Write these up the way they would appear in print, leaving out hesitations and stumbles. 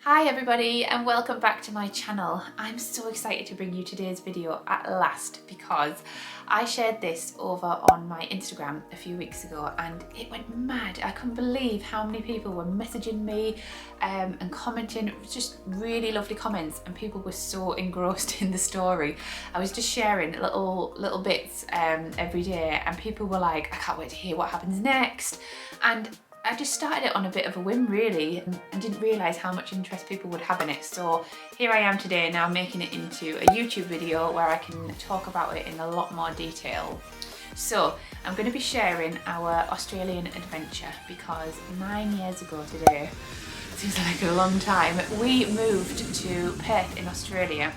Hi everybody and welcome back to my channel. I'm so excited to bring you today's video at last because I shared this over on my Instagram a few weeks ago and it went mad. I couldn't believe how many people were messaging me and commenting. It was just really lovely comments and people were so engrossed in the story. I was just sharing little bits every day and people were like, I can't wait to hear what happens next. And I just started it on a bit of a whim really and didn't realise how much interest people would have in it. So here I am today now making it into a YouTube video where I can talk about it in a lot more detail. So I'm going to be sharing our Australian adventure because 9 years ago today, seems like a long time, we moved to Perth in Australia,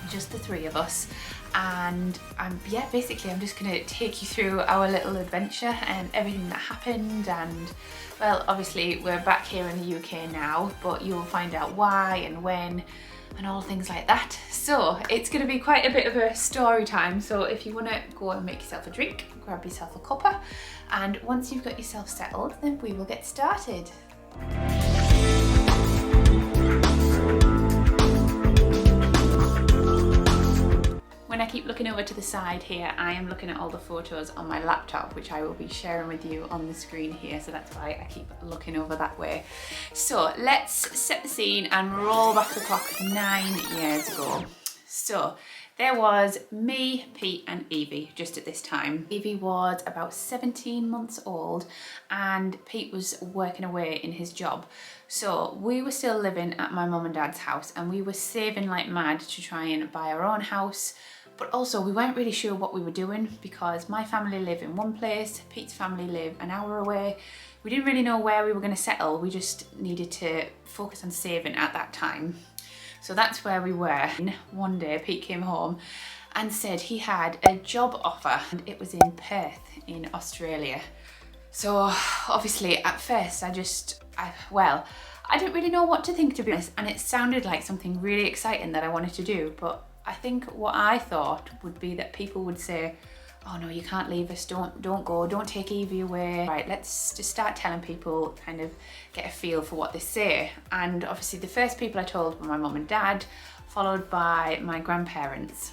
just the three of us. And basically I'm just going to take you through our little adventure and everything that happened. And well, obviously we're back here in the UK now, but you'll find out why and when and all things like that. So it's going to be quite a bit of a story time. So if you want to go and make yourself a drink, grab yourself a cuppa, and once you've got yourself settled, then we will get started. When I keep looking over to the side here, I am looking at all the photos on my laptop, which I will be sharing with you on the screen here. So that's why I keep looking over that way. So let's set the scene and roll back the clock 9 years ago. So there was me, Pete and Evie just at this time. Evie was about 17 months old and Pete was working away in his job. So we were still living at my mum and dad's house and we were saving like mad to try and buy our own house. But also we weren't really sure what we were doing because my family live in one place, Pete's family live an hour away. We didn't really know where we were going to settle. We just needed to focus on saving at that time. So that's where we were. One day Pete came home and said he had a job offer and it was in Perth in Australia. So obviously at first I didn't really know what to think, to be honest, and it sounded like something really exciting that I wanted to do, but I think what I thought would be that people would say, oh no, you can't leave us, don't go, don't take Evie away. Right, let's just start telling people, kind of get a feel for what they say. And obviously the first people I told were my mum and dad, followed by my grandparents.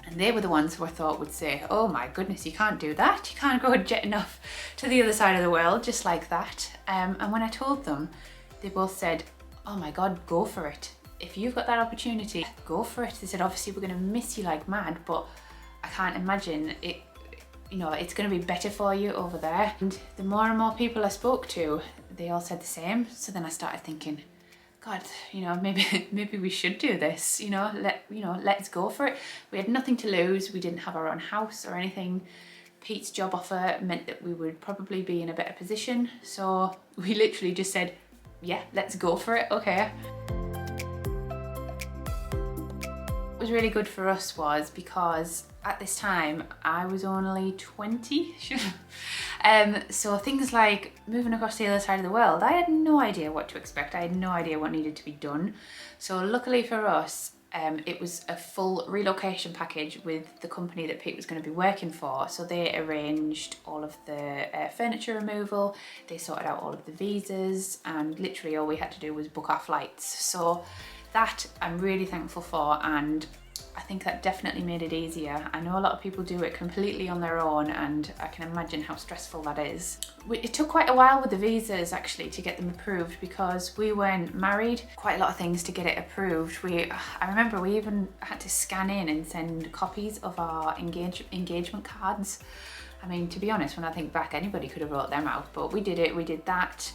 And they were the ones who I thought would say, oh my goodness, you can't do that. You can't go jetting off to the other side of the world just like that. And when I told them, they both said, oh my God, go for it. If you've got that opportunity, go for it. They said, obviously we're going to miss you like mad, but I can't imagine it, it's going to be better for you over there. And the more and more people I spoke to, they all said the same. So then I started thinking, God, maybe we should do this, let's go for it. We had nothing to lose. We didn't have our own house or anything. Pete's job offer meant that we would probably be in a better position. So we literally just said, yeah, let's go for it, okay. What was really good for us was because at this time I was only 20. So things like moving across the other side of the world, I had no idea what to expect. I had no idea what needed to be done. So luckily for us, it was a full relocation package with the company that Pete was going to be working for. So they arranged all of the furniture removal, they sorted out all of the visas, and literally all we had to do was book our flights. So that I'm really thankful for, and I think that definitely made it easier. I know a lot of people do it completely on their own and I can imagine how stressful that is. It took quite a while with the visas actually to get them approved because we weren't married. Quite a lot of things to get it approved. I remember we even had to scan in and send copies of our engagement cards. I mean, to be honest, when I think back, anybody could have wrote them out, but we did it, we did that.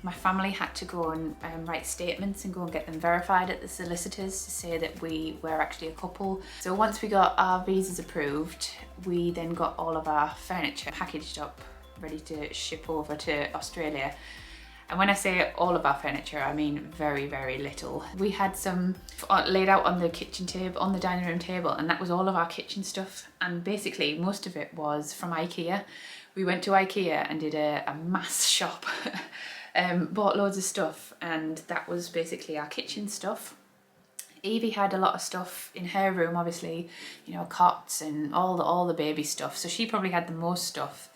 My family had to go and write statements and go and get them verified at the solicitors to say that we were actually a couple. So once we got our visas approved, we then got all of our furniture packaged up, ready to ship over to Australia. And when I say all of our furniture, I mean very, very little. We had some laid out on the kitchen table, on the dining room table, and that was all of our kitchen stuff. And basically most of it was from IKEA. We went to IKEA and did a mass shop, bought loads of stuff, and that was basically our kitchen stuff. Evie had a lot of stuff in her room, obviously, cots and all the baby stuff. So she probably had the most stuff.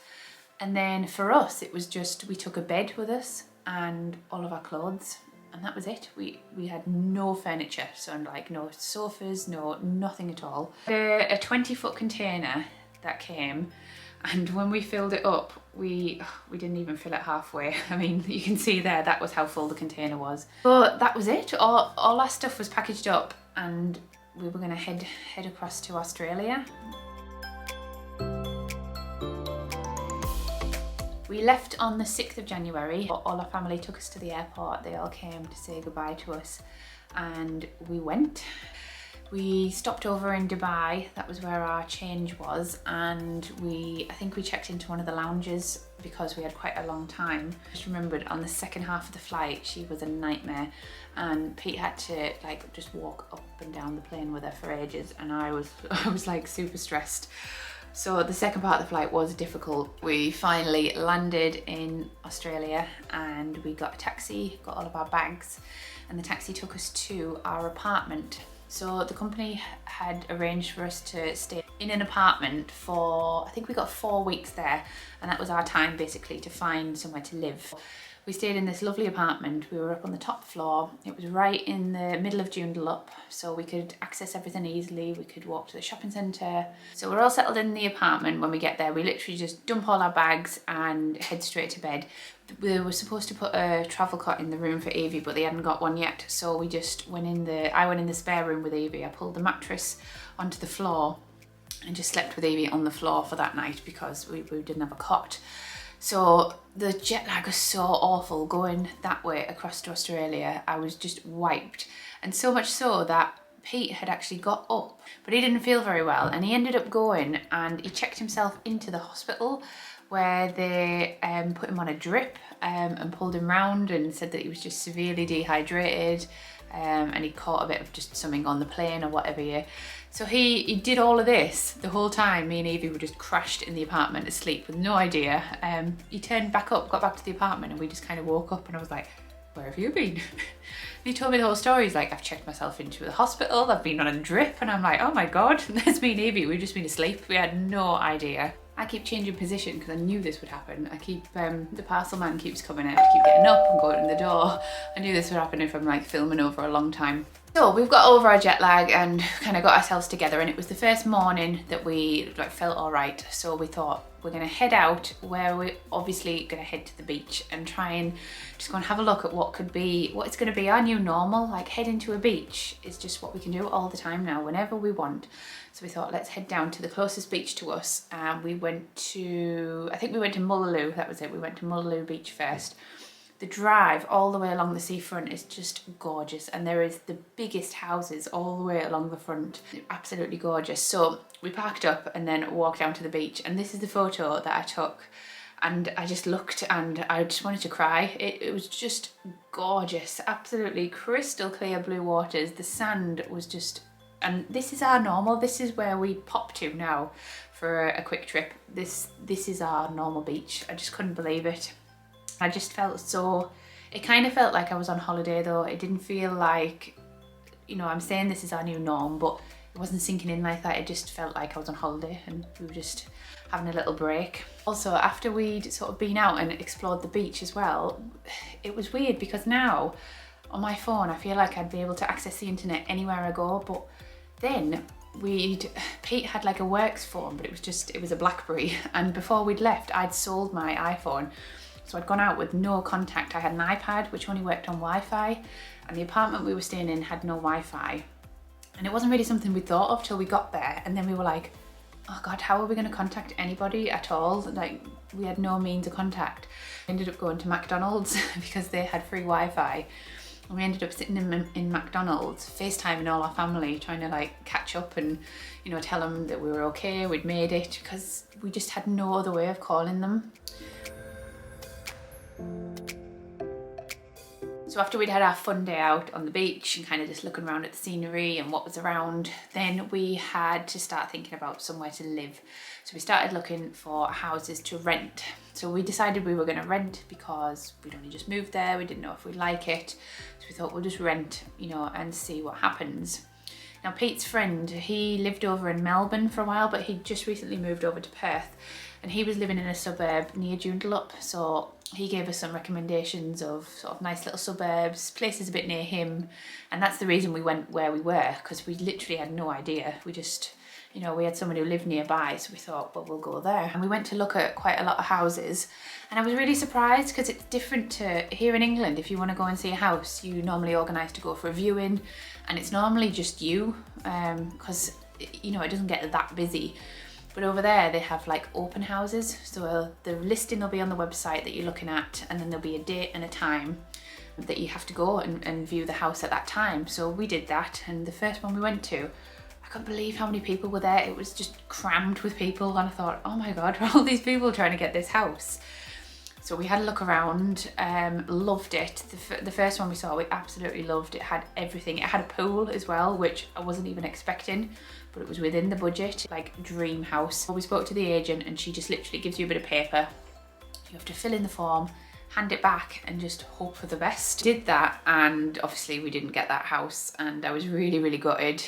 And then for us, it was just, we took a bed with us and all of our clothes and that was it. We had no furniture, so like no sofas, nothing at all. A 20-foot container that came, and when we filled it up, we didn't even fill it halfway. I mean, you can see there, that was how full the container was. But that was it. All our stuff was packaged up, and we were gonna head across to Australia. We left on the 6th of January. All our family took us to the airport. They all came to say goodbye to us, and we went. We stopped over in Dubai, that was where our change was, and I think we checked into one of the lounges because we had quite a long time. Just remembered on the second half of the flight, she was a nightmare, and Pete had to like just walk up and down the plane with her for ages, and I was like super stressed. So the second part of the flight was difficult. We finally landed in Australia and we got a taxi, got all of our bags, and the taxi took us to our apartment. So the company had arranged for us to stay in an apartment for, I think we got 4 weeks there, and that was our time basically to find somewhere to live. We stayed in this lovely apartment. We were up on the top floor. It was right in the middle of Joondalup, so we could access everything easily. We could walk to the shopping centre. So we're all settled in the apartment. When we get there, we literally just dump all our bags and head straight to bed. We were supposed to put a travel cot in the room for Evie, but they hadn't got one yet. So we just went in I went in the spare room with Evie. I pulled the mattress onto the floor and just slept with Evie on the floor for that night because we didn't have a cot. So the jet lag was so awful going that way across to Australia. I was just wiped, and so much so that Pete had actually got up, but he didn't feel very well, and he ended up going and he checked himself into the hospital where they put him on a drip and pulled him round and said that he was just severely dehydrated, and he caught a bit of just something on the plane or whatever. Yeah. So he did all of this the whole time. Me and Evie were just crashed in the apartment asleep with no idea. He turned back up, got back to the apartment, and we just kind of woke up, and I was like, where have you been? He told me the whole story. He's like, I've checked myself into the hospital, I've been on a drip, and I'm like, oh my God, there's me and Evie, we've just been asleep. We had no idea. I keep changing position because I knew this would happen. I keep, the parcel man keeps coming out, I keep getting up and going in the door. I knew this would happen if I'm like filming over a long time. So we've got over our jet lag and kind of got ourselves together, and it was the first morning that we like felt all right. So we thought we're gonna head out, where we're obviously gonna head to the beach and try and just go and have a look at what it's gonna be our new normal. Like heading to a beach is just what we can do all the time now, whenever we want. So we thought, let's head down to the closest beach to us. I think we went to Mullaloo, that was it. We went to Mullaloo Beach first. The drive all the way along the seafront is just gorgeous, and there is the biggest houses all the way along the front. Absolutely gorgeous. So we parked up and then walked down to the beach, and this is the photo that I took, and I just looked and I just wanted to cry. It was just gorgeous, absolutely crystal clear blue waters. The sand was just, and this is our normal. This is where we pop to now for a quick trip. This is our normal beach. I just couldn't believe it. I just felt so, it kind of felt like I was on holiday though. It didn't feel like, you know, I'm saying this is our new norm, but it wasn't sinking in like that. It just felt like I was on holiday and we were just having a little break. Also, after we'd sort of been out and explored the beach as well, it was weird because now on my phone, I feel like I'd be able to access the internet anywhere I go, but then Pete had like a works phone, but it was a BlackBerry, and before we'd left, I'd sold my iPhone. So I'd gone out with no contact. I had an iPad which only worked on Wi-Fi, and the apartment we were staying in had no Wi-Fi. And it wasn't really something we thought of till we got there, and then we were like, oh God, how are we going to contact anybody at all? Like, we had no means of contact. We ended up going to McDonald's because they had free Wi-Fi. And we ended up sitting in McDonald's, FaceTiming all our family, trying to like catch up and, you know, tell them that we were okay, we'd made it, because we just had no other way of calling them. So after we'd had our fun day out on the beach and kind of just looking around at the scenery and what was around, then we had to start thinking about somewhere to live. So we started looking for houses to rent. So we decided we were going to rent because we'd only just moved there, we didn't know if we'd like it. So we thought we'll just rent, you know, and see what happens. Now Pete's friend, he lived over in Melbourne for a while, but he just recently moved over to Perth, and he was living in a suburb near Joondalup. So he gave us some recommendations of sort of nice little suburbs, places a bit near him, and that's the reason we went where we were, because we literally had no idea. We just, you know, we had someone who lived nearby, so we thought, well, we'll go there. And we went to look at quite a lot of houses, and I was really surprised because it's different to here in England. If you want to go and see a house, you normally organise to go for a viewing, and it's normally just you, because, you know, it doesn't get that busy. But over there they have like open houses, so the listing will be on the website that you're looking at, and then there'll be a date and a time that you have to go and view the house at that time. So we did that, and the first one we went to, I couldn't believe how many people were there. It was just crammed with people, and I thought, oh my god, are all these people trying to get this house? So we had a look around, loved it. The first one we saw, we absolutely loved. It had everything. It had a pool as well, which I wasn't even expecting, but it was within the budget, like dream house. We spoke to the agent, and she just literally gives you a bit of paper. You have to fill in the form, hand it back, and just hope for the best. Did that, and obviously we didn't get that house, and I was really, really gutted.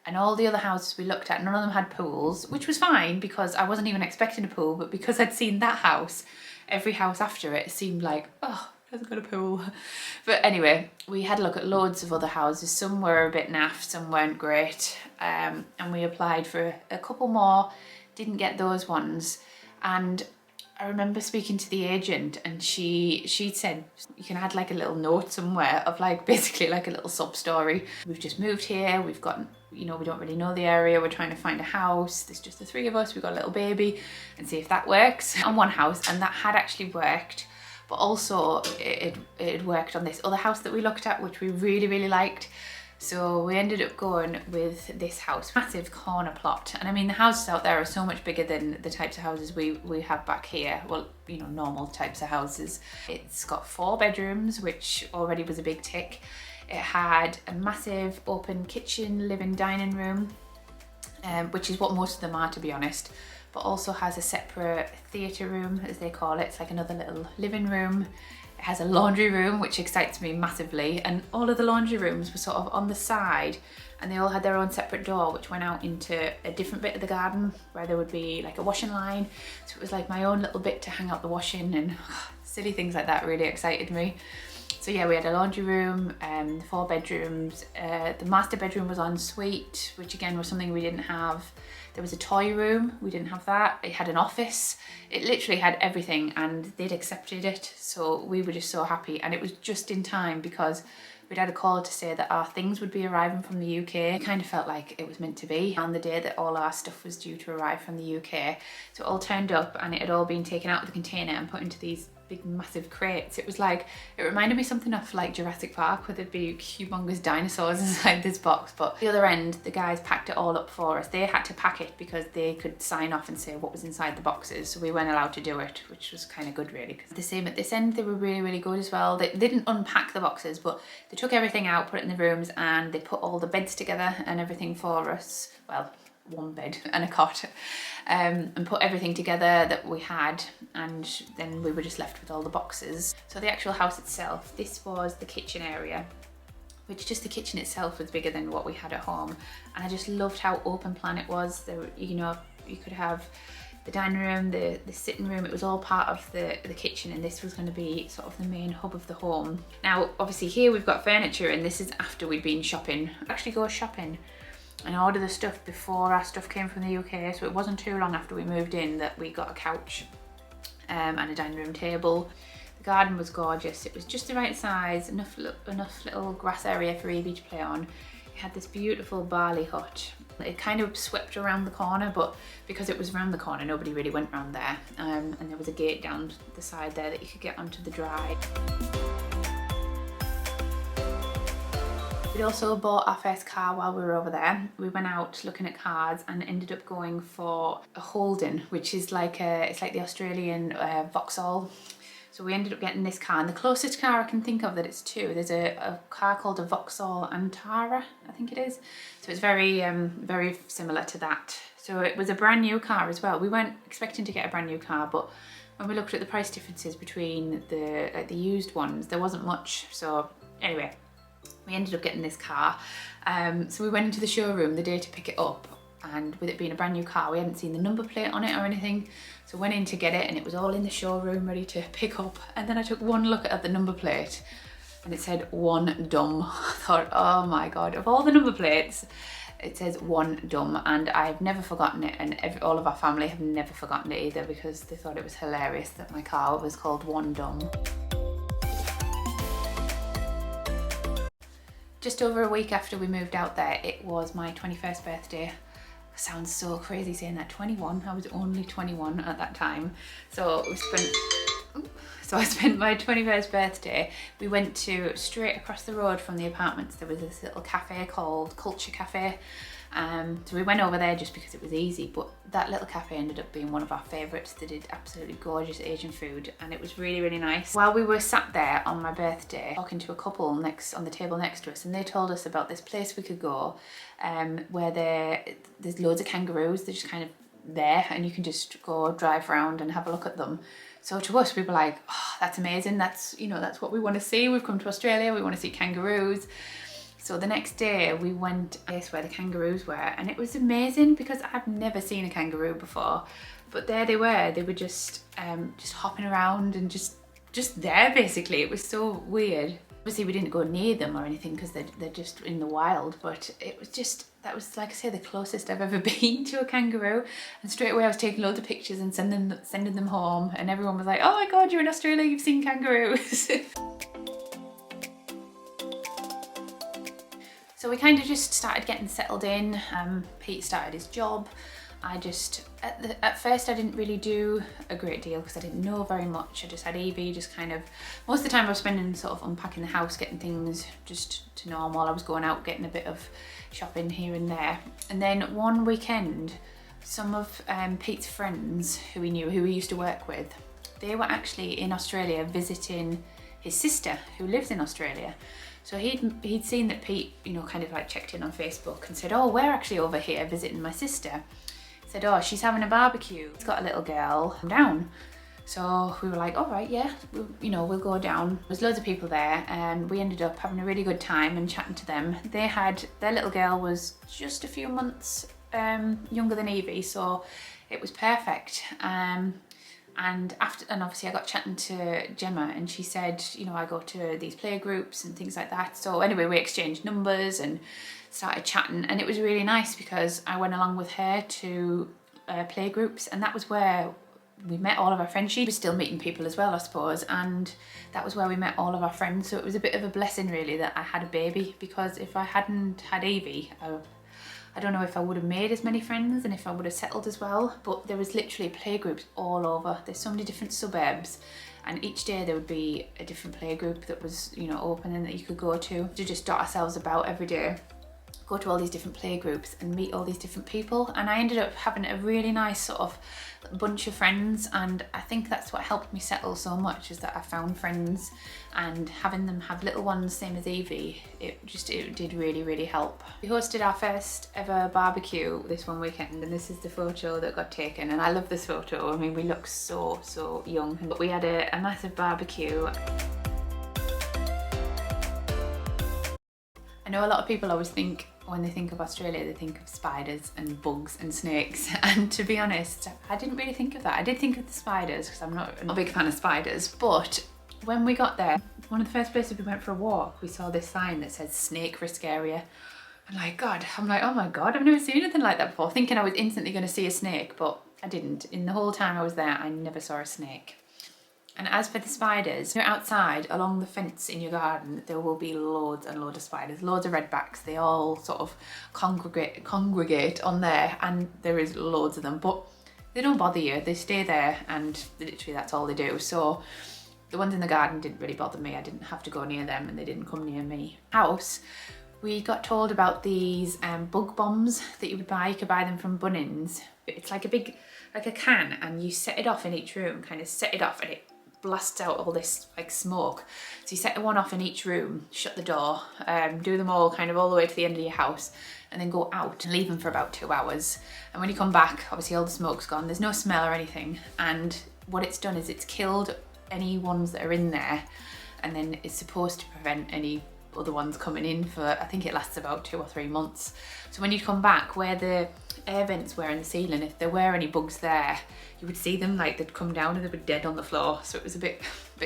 And all the other houses we looked at, none of them had pools, which was fine because I wasn't even expecting a pool, but because I'd seen that house, every house after it seemed like, oh, it hasn't got a pool. But anyway, we had a look at loads of other houses. Some were a bit naff, some weren't great. And we applied for a couple more, didn't get those ones. And I remember speaking to the agent, and she said you can add like a little note somewhere of like basically like a little sub story. We've just moved here, we've got, you know, we don't really know the area, we're trying to find a house, there's just the three of us, we've got a little baby, and see if that works on one house. And that had actually worked, but also it had worked on this other house that we looked at, which we really, really liked. So we ended up going with this house, massive corner plot. And I mean, the houses out there are so much bigger than the types of houses we have back here. Well, you know, normal types of houses. It's got 4 bedrooms, which already was a big tick. It had a massive open kitchen, living, dining room, which is what most of them are, to be honest, but also has a separate theatre room, as they call it. It's like another little living room. It has a laundry room, which excites me massively, and all of the laundry rooms were sort of on the side, and they all had their own separate door which went out into a different bit of the garden where there would be like a washing line. So it was like my own little bit to hang out the washing, and silly things like that really excited me. So yeah, we had a laundry room, 4 bedrooms. The master bedroom was en suite, which again was something we didn't have. There was a toy room, we didn't have that. It had an office. It literally had everything, and they'd accepted it. So we were just so happy, and it was just in time because we'd had a call to say that our things would be arriving from the UK. It kind of felt like it was meant to be on the day that all our stuff was due to arrive from the UK. So it all turned up, and it had all been taken out of the container and put into these big massive crates. It was like, it reminded me something of like Jurassic Park, where there'd be humongous dinosaurs inside this box. But the other end, the guys packed it all up for us. They had to pack it because they could sign off and say what was inside the boxes, so we weren't allowed to do it, which was kind of good really. Because the same at this end, they were really, really good as well. They didn't unpack the boxes, but they took everything out, put it in the rooms, and they put all the beds together and everything for us. Well, one bed and a cot, and put everything together that we had, and then we were just left with all the boxes. So the actual house itself, this was the kitchen area, which just the kitchen itself was bigger than what we had at home, and I just loved how open plan it was. There, you know, you could have the dining room, the sitting room, it was all part of the kitchen, and this was going to be sort of the main hub of the home. Now obviously here we've got furniture, and this is after we'd been shopping. Actually go shopping and order the stuff before our stuff came from the UK, so it wasn't too long after we moved in that we got a couch and a dining room table. The garden was gorgeous. It was just the right size, enough little grass area for Evie to play on. It had this beautiful barley hut. It kind of swept around the corner, but because it was around the corner, nobody really went around there. And there was a gate down the side there that you could get onto the drive. We also bought our first car while we were over there. We went out looking at cars and ended up going for a Holden, which is like it's like the Australian Vauxhall. So we ended up getting this car, and the closest car I can think of that it's to, there's a car called a Vauxhall Antara, I think it is. So it's very, very similar to that. So it was a brand new car as well. We weren't expecting to get a brand new car, but when we looked at the price differences between the used ones, there wasn't much. So anyway, we ended up getting this car. So we went into the showroom the day to pick it up, and with it being a brand new car, we hadn't seen the number plate on it or anything. So went in to get it and it was all in the showroom ready to pick up. And then I took one look at the number plate and it said 1 dumb. I thought, oh my God, of all the number plates, it says 1 dumb, and I've never forgotten it, and all of our family have never forgotten it either, because they thought it was hilarious that my car was called 1 dumb. Just over a week after we moved out there, it was my 21st birthday. Sounds so crazy saying that, 21. I was only 21 at that time. So I spent my 21st birthday. We went to, straight across the road from the apartments, there was this little cafe called Culture Cafe. So we went over there just because it was easy, but that little cafe ended up being one of our favourites. They did absolutely gorgeous Asian food and it was really, really nice. While we were sat there on my birthday, talking to a couple on the table next to us, and they told us about this place we could go where there's loads of kangaroos. They're just kind of there and you can just go drive around and have a look at them. So to us, we were like, oh, that's amazing. That's what we want to see. We've come to Australia, we want to see kangaroos. So the next day we went to a place where the kangaroos were, and it was amazing because I've never seen a kangaroo before. But there they were just hopping around and just there basically. It was so weird. Obviously we didn't go near them or anything because they're just in the wild, but that was, like I say, the closest I've ever been to a kangaroo. And straight away I was taking loads of pictures and sending them home, and everyone was like, oh my God, you're in Australia, you've seen kangaroos. So we kind of just started getting settled in. Pete started his job. At first I didn't really do a great deal because I didn't know very much. I just had Evie, just kind of, most of the time I was spending sort of unpacking the house, getting things just to normal. I was going out, getting a bit of shopping here and there. And then one weekend, some of Pete's friends who he used to work with, they were actually in Australia visiting his sister who lives in Australia. So he'd seen that Pete, kind of like checked in on Facebook and said, oh, we're actually over here visiting my sister. He said, oh, she's having a barbecue. He's got a little girl, come down. So we were like, all right, yeah, we'll go down. There was loads of people there and we ended up having a really good time and chatting to them. Their little girl was just a few months younger than Evie, so it was perfect. And obviously I got chatting to Gemma and she said, I go to these play groups and things like that. So anyway, we exchanged numbers and started chatting, and it was really nice because I went along with her to play groups, and that was where we met all of our friends. She was still meeting people as well, I suppose, and that was where we met all of our friends. So it was a bit of a blessing really that I had a baby, because if I hadn't had Evie, I don't know if I would have made as many friends and if I would have settled as well. But there was literally playgroups all over. There's so many different suburbs, and each day there would be a different playgroup that was, open and that you could go to just dot ourselves about every day, go to all these different playgroups and meet all these different people. And I ended up having a really nice sort of bunch of friends, and I think that's what helped me settle so much, is that I found friends, and having them have little ones same as Evie, it did really, really help. We hosted our first ever barbecue this one weekend, and this is the photo that got taken, and I love this photo. I mean, we look so young, but we had a massive barbecue. I know a lot of people always think, when they think of Australia, they think of spiders and bugs and snakes, and to be honest, I didn't really think of that. I did think of the spiders because I'm not a big fan of spiders, but when we got there, one of the first places we went for a walk, we saw this sign that says snake risk area. I'm like, oh my God, I've never seen anything like that before, thinking I was instantly going to see a snake, but I didn't. In the whole time I was there, I never saw a snake. And as for the spiders, you're outside along the fence in your garden, there will be loads and loads of spiders, loads of redbacks. They all sort of congregate on there, and there is loads of them, but they don't bother you. They stay there, and literally that's all they do. So the ones in the garden didn't really bother me. I didn't have to go near them, and they didn't come near me. House, we got told about these bug bombs that you would buy. You could buy them from Bunnings. It's like a can, and you set it off in each room, kind of set it off, and it blasts out all this like smoke. So you set one off in each room, shut the door, do them all kind of all the way to the end of your house, and then go out and leave them for about 2 hours. And when you come back, obviously all the smoke's gone, there's no smell or anything, and what it's done is it's killed any ones that are in there, and then it's supposed to prevent any other ones coming in for, I think it lasts about 2 or 3 months. So when you come back, where the air vents were in the ceiling, if there were any bugs there, you would see them, like they'd come down and they were dead on the floor. So it was a bit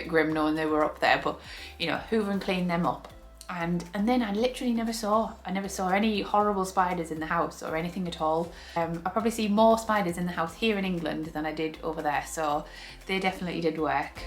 grim knowing they were up there, but you know, hoover and clean them up. And then I literally never saw any horrible spiders in the house or anything at all. I probably see more spiders in the house here in England than I did over there, so they definitely did work.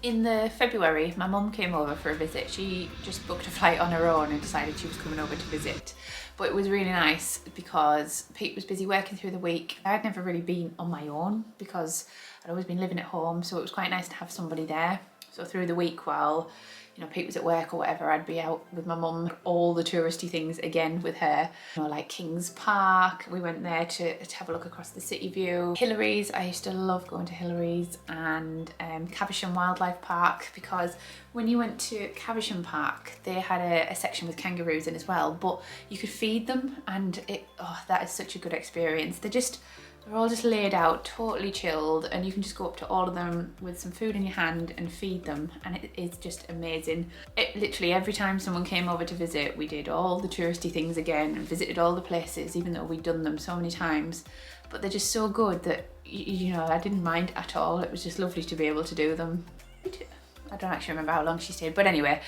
In the February, my mum came over for a visit. She just booked a flight on her own and decided she was coming over to visit. But it was really nice because Pete was busy working through the week. I had never really been on my own because I'd always been living at home, so it was quite nice to have somebody there. So through the week, while you know Pete was at work or whatever, I'd be out with my mum, all the touristy things again with her. You know, like King's Park, we went there to have a look across the city view. Hillary's, I used to love going to Hillary's, and Caversham Wildlife Park, because when you went to Caversham Park, they had a section with kangaroos in as well, but you could feed them, and that is such a good experience. They're all just laid out, totally chilled, and you can just go up to all of them with some food in your hand and feed them, and it is just amazing. Literally every time someone came over to visit, we did all the touristy things again and visited all the places, even though we'd done them so many times. But they're just so good that, you know, I didn't mind at all. It was just lovely to be able to do them. I don't actually remember how long she stayed, but anyway,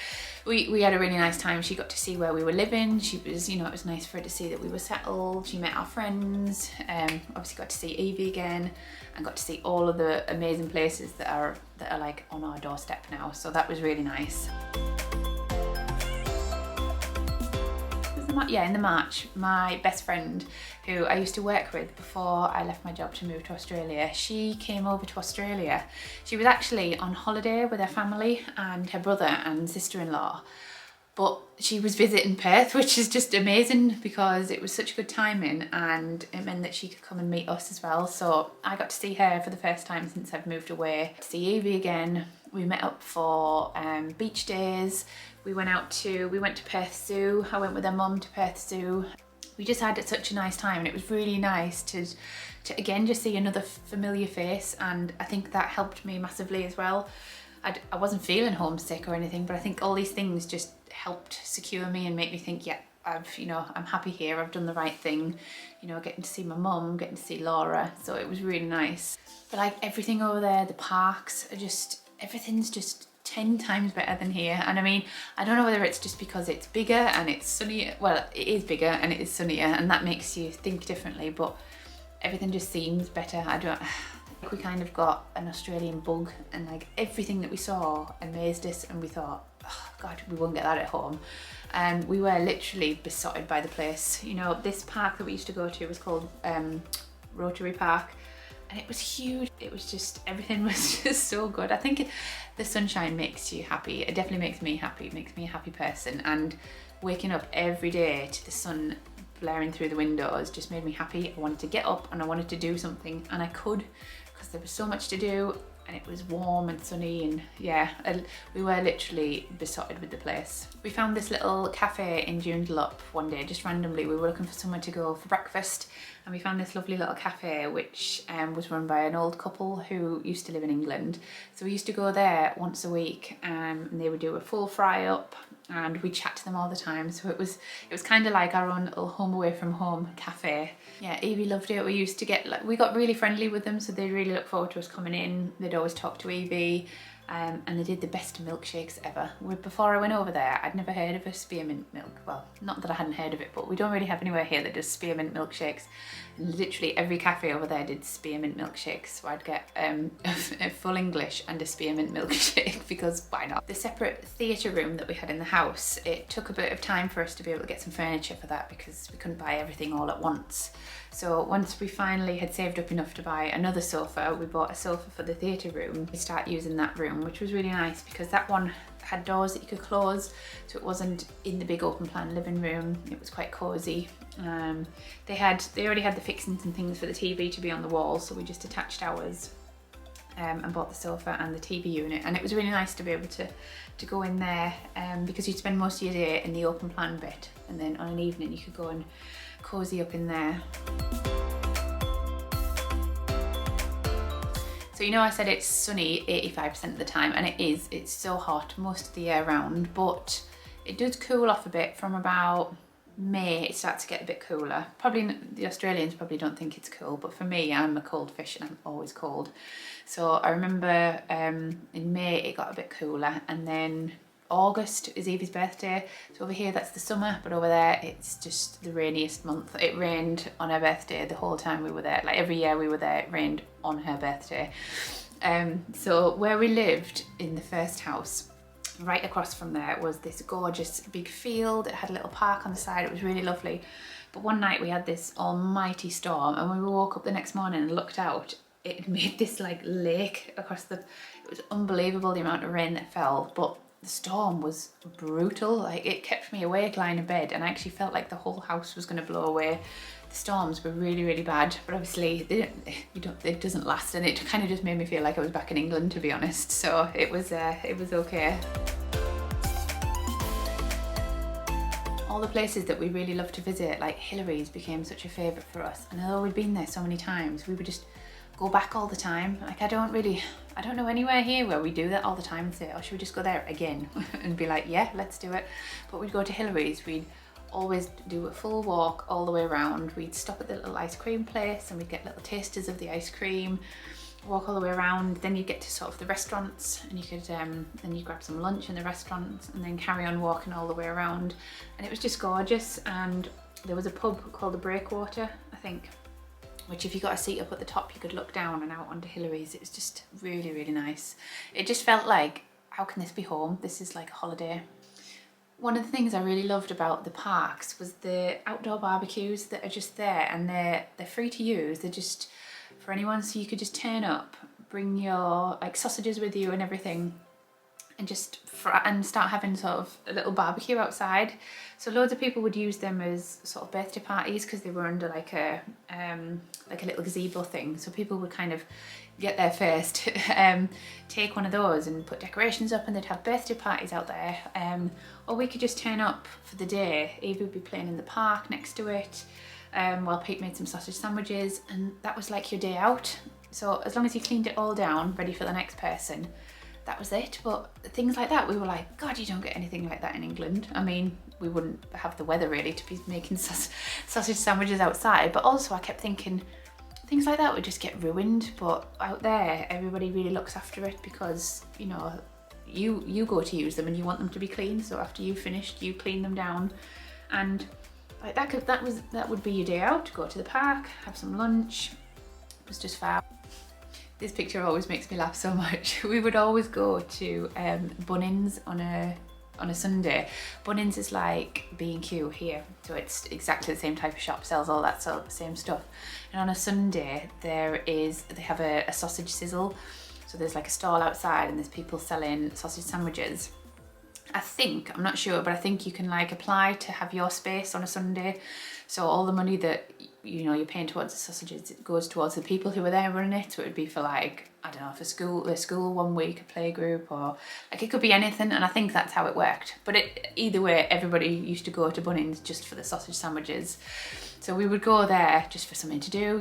we had a really nice time. She got to see where we were living. She was, you know, it was nice for her to see that we were settled. She met our friends, obviously got to see Evie again, and got to see all of the amazing places that are like on our doorstep now. So that was really nice. Yeah, in the March, my best friend, who I used to work with before I left my job to move to Australia, she came over to Australia. She was actually on holiday with her family and her brother and sister-in-law, but she was visiting Perth, which is just amazing because it was such good timing, and it meant that she could come and meet us as well. So I got to see her for the first time since I've moved away. To see Evie again. We met up for beach days. We went to Perth Zoo. I went with her mum to Perth Zoo. We just had such a nice time, and it was really nice to again just see another familiar face, and I think that helped me massively as well. I wasn't feeling homesick or anything, but I think all these things just helped secure me and make me think, yeah, I'm happy here, I've done the right thing, you know, getting to see my mum, getting to see Laura, so it was really nice. But like everything over there, the parks are everything's just 10 times better than here. And I mean, I don't know whether it's just because it's bigger and it's sunnier. Well, it is bigger and it is sunnier, and that makes you think differently, but everything just seems better. We kind of got an Australian bug, and like everything that we saw amazed us, and we thought, oh God, we won't get that at home. And we were literally besotted by the place. You know, this park that we used to go to was called Rotary Park, and it was huge. It was just, everything was just so good. I think the sunshine makes you happy. It definitely makes me happy. It makes me a happy person, and waking up every day to the sun blaring through the windows just made me happy. I wanted to get up and I wanted to do something, and I could, because there was so much to do, and it was warm and sunny, and yeah, we were literally besotted with the place. We found this little cafe in Joondalup one day, just randomly. We were looking for somewhere to go for breakfast, and we found this lovely little cafe which was run by an old couple who used to live in England. So we used to go there once a week, and they would do a full fry up, and we chat to them all the time. So it was kind of like our own little home away from home cafe. Yeah, Evie loved it. We got really friendly with them, so they really looked forward to us coming in. They'd always talk to Evie, and they did the best milkshakes ever. Before I went over there, I'd never heard of a spearmint milk. Well, not that I hadn't heard of it, but we don't really have anywhere here that does spearmint milkshakes. And literally every cafe over there did spearmint milkshakes, so I'd get a full English and a spearmint milkshake, because why not? The separate theatre room that we had in the house, it took a bit of time for us to be able to get some furniture for that, because we couldn't buy everything all at once. So once we finally had saved up enough to buy another sofa, we bought a sofa for the theatre room. We started using that room, which was really nice because that one had doors that you could close, so it wasn't in the big open plan living room. It was quite cosy. They already had the fixings and things for the TV to be on the wall, so we just attached ours and bought the sofa and the TV unit, and it was really nice to be able to go in there, because you'd spend most of your day in the open plan bit, and then on an evening you could go and cozy up in there. So you know I said it's sunny 85% of the time, and it is. It's so hot most of the year round, but it does cool off a bit from about May. It starts to get a bit cooler. Probably the Australians probably don't think it's cool, but for me, I'm a cold fish and I'm always cold. So I remember in May it got a bit cooler, and then August is Evie's birthday. So over here that's the summer, but over there it's just the rainiest month. It rained on her birthday the whole time we were there. Like every year we were there, it rained on her birthday. So where we lived in the first house, right across from there was this gorgeous big field. It had a little park on the side. It was really lovely. But one night we had this almighty storm, and when we woke up the next morning and looked out, it had made this like lake across the, it was unbelievable the amount of rain that fell. But the storm was brutal. Like it kept me awake lying in bed, and I actually felt like the whole house was going to blow away. The storms were really, really bad, but obviously it doesn't last, and it kind of just made me feel like I was back in England, to be honest. So it was okay. All the places that we really love to visit, like Hillary's, became such a favourite for us, and although we'd been there so many times, we would just go back all the time. Like I don't know anywhere here where we do that all the time and say, oh, should we just go there again? And be like, yeah, let's do it. But we'd go to Hillary's, we'd always do a full walk all the way around. We'd stop at the little ice cream place and we'd get little tasters of the ice cream, walk all the way around. Then you get to sort of the restaurants, and you could then you grab some lunch in the restaurants and then carry on walking all the way around. And it was just gorgeous. And there was a pub called the Breakwater, I think, which if you got a seat up at the top, you could look down and out onto Hillary's. It was just really, really nice. It just felt like, how can this be home? This is like a holiday. One of the things I really loved about the parks was the outdoor barbecues that are just there, and they're free to use. They're just for anyone, so you could just turn up, bring your like sausages with you and everything, and just and start having sort of a little barbecue outside. So loads of people would use them as sort of birthday parties because they were under like a little gazebo thing. So people would kind of get there first, take one of those and put decorations up, and they'd have birthday parties out there. Or we could just turn up for the day. Evie would be playing in the park next to it, while Pete made some sausage sandwiches, and that was like your day out. So as long as you cleaned it all down, ready for the next person, that was it. But things like that, we were like, God, you don't get anything like that in England. I mean, we wouldn't have the weather really to be making sausage sandwiches outside, but also I kept thinking things like that would just get ruined. But out there, everybody really looks after it because, you know, you go to use them and you want them to be clean. So after you've finished, you clean them down, and like that would be your day out. Go to the park, have some lunch. It was just fab. This picture always makes me laugh so much. We would always go to Bunnings on a Sunday. Bunnings is like B&Q here, so it's exactly the same type of shop, sells all that sort of same stuff. And on a Sunday they have a sausage sizzle. So there's like a stall outside and there's people selling sausage sandwiches. I'm not sure, but I think you can like apply to have your space on a Sunday. So all the money that you're paying towards the sausages, it goes towards the people who are there running it. So it would be for like, I don't know, for the school 1 week, a play group, or like it could be anything. And I think that's how it worked. But either way, everybody used to go to Bunnings just for the sausage sandwiches. So we would go there just for something to do,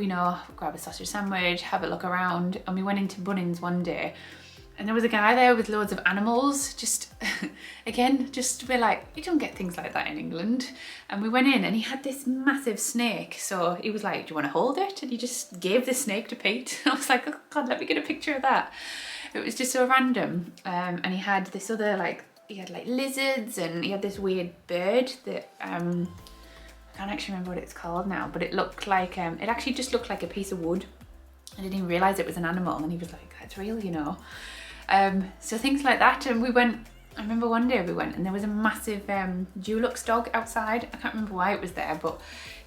grab a sausage sandwich, have a look around. And we went into Bunnings one day, and there was a guy there with loads of animals, just we're like, you don't get things like that in England. And we went in and he had this massive snake. So he was like, do you want to hold it? And he just gave the snake to Pete. I was like, oh God, let me get a picture of that. It was just so random. And he had this other he had lizards, and he had this weird bird that, I can't actually remember what it's called now, but it looked like, it actually just looked like a piece of wood. I didn't even realise it was an animal, and he was like, that's real, So things like that. And I remember one day we went and there was a massive Dulux dog outside. I can't remember why it was there, but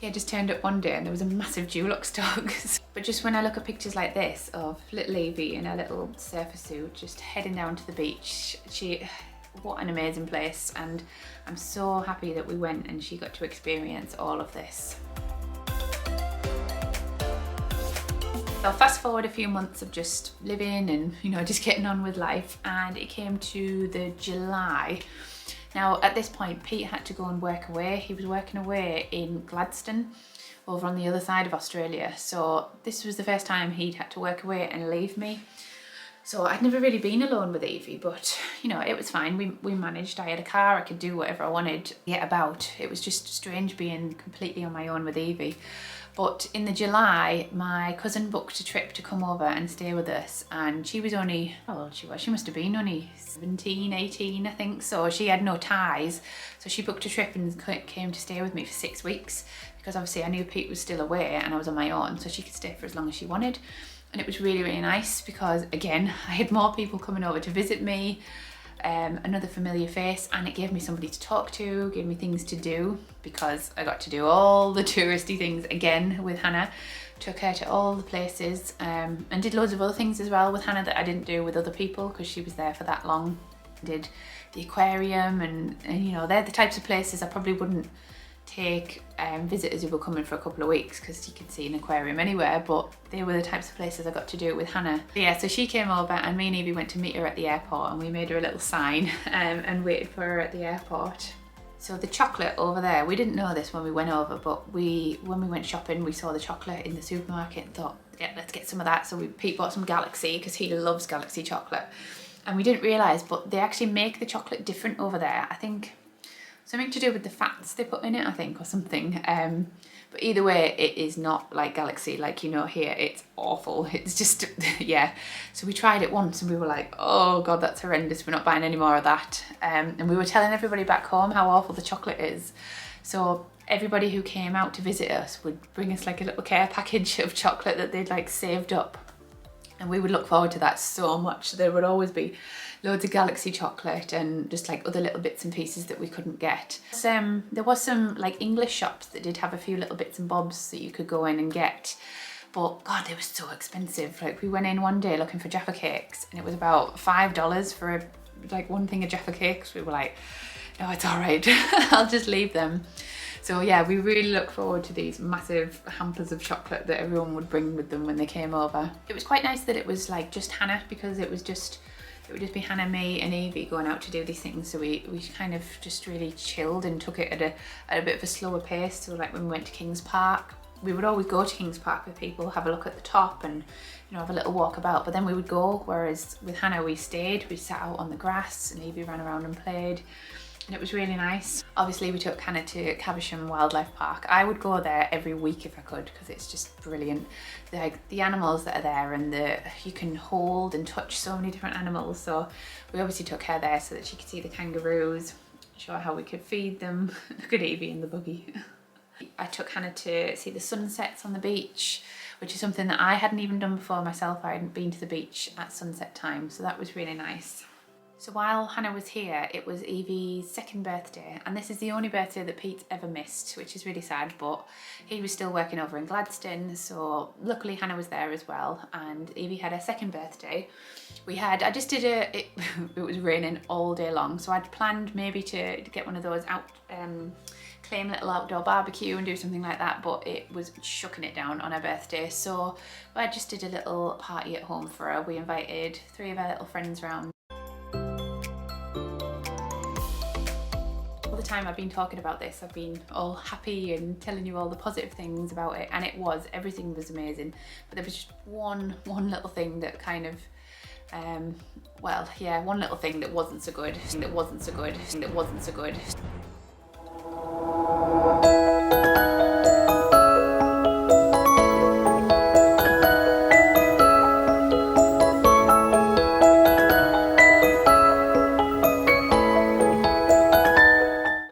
yeah, just turned up one day and there was a massive Dulux dog. But just when I look at pictures like this of little Evie in her little surfer suit, just heading down to the beach, what an amazing place. And I'm so happy that we went and she got to experience all of this. So fast forward a few months of just living and just getting on with life, and it came to the July. Now at this point Pete had to go and work away. He was working away in Gladstone, over on the other side of Australia. So this was the first time he'd had to work away and leave me. So I'd never really been alone with Evie, but you know, it was fine. We managed. I had a car, I could do whatever I wanted to get about. It was just strange being completely on my own with Evie. But in the July, my cousin booked a trip to come over and stay with us, and she was only, how old she was? She must have been only 17, 18, I think. So she had no ties. So she booked a trip and came to stay with me for 6 weeks, because obviously I knew Pete was still away and I was on my own, so she could stay for as long as she wanted. And it was really, really nice because, again, I had more people coming over to visit me, another familiar face, and it gave me somebody to talk to, gave me things to do, because I got to do all the touristy things again with Hannah. Took her to all the places, and did loads of other things as well with Hannah that I didn't do with other people because she was there for that long. Did the aquarium, and you know, they're the types of places I probably wouldn't take visitors who were coming for a couple of weeks, because you could see an aquarium anywhere, but they were the types of places I got to do with Hannah. But yeah, so she came over and me and Evie went to meet her at the airport, and we made her a little sign and waited for her at the airport. So the chocolate over there, we didn't know this when we went over, but when we went shopping, we saw the chocolate in the supermarket and thought, yeah, let's get some of that. So Pete bought some Galaxy because he loves Galaxy chocolate. And we didn't realise, but they actually make the chocolate different over there. I think something to do with the fats they put in it, I think, or something. But either way, it is not like Galaxy, like you know here. It's awful. It's just, yeah. So we tried it once and we were like, oh God, that's horrendous. We're not buying any more of that. And we were telling everybody back home how awful the chocolate is. So everybody who came out to visit us would bring us like a little care package of chocolate that they'd like saved up. And we would look forward to that so much. There would always be loads of Galaxy chocolate and just like other little bits and pieces that we couldn't get. There was some like English shops that did have a few little bits and bobs that you could go in and get. But God, they were so expensive. Like we went in one day looking for Jaffa cakes and it was about $5 for like one thing of Jaffa cakes. We were like, no, it's all right. I'll just leave them. So yeah, we really look forward to these massive hampers of chocolate that everyone would bring with them when they came over. It was quite nice that it was like just Hannah, because it would just be Hannah, me and Evie going out to do these things. So we kind of just really chilled and took it at a bit of a slower pace. So like when we went to Kings Park, we would always go to Kings Park with people, have a look at the top and, you know, have a little walk about, but then we would go, whereas with Hannah we stayed, we sat out on the grass and Evie ran around and played. And it was really nice. Obviously we took Hannah to Caversham Wildlife Park. I would go there every week if I could, because it's just brilliant. The animals that are there, and you can hold and touch so many different animals. So we obviously took her there so that she could see the kangaroos, show her how we could feed them. Look at Evie in the buggy. I took Hannah to see the sunsets on the beach, which is something that I hadn't even done before myself. I hadn't been to the beach at sunset time, so that was really nice. So while Hannah was here, it was Evie's second birthday, and this is the only birthday that Pete's ever missed, which is really sad, but he was still working over in Gladstone, so luckily Hannah was there as well, and Evie had her second birthday. It was raining all day long, so I'd planned maybe to get one of those claim little outdoor barbecue and do something like that, but it was shucking it down on her birthday, so I just did a little party at home for her. We invited 3 of our little friends round. All the time I've been talking about this, I've been all happy and telling you all the positive things about it, and everything was amazing, but there was just one little thing that kind of one little thing that wasn't so good.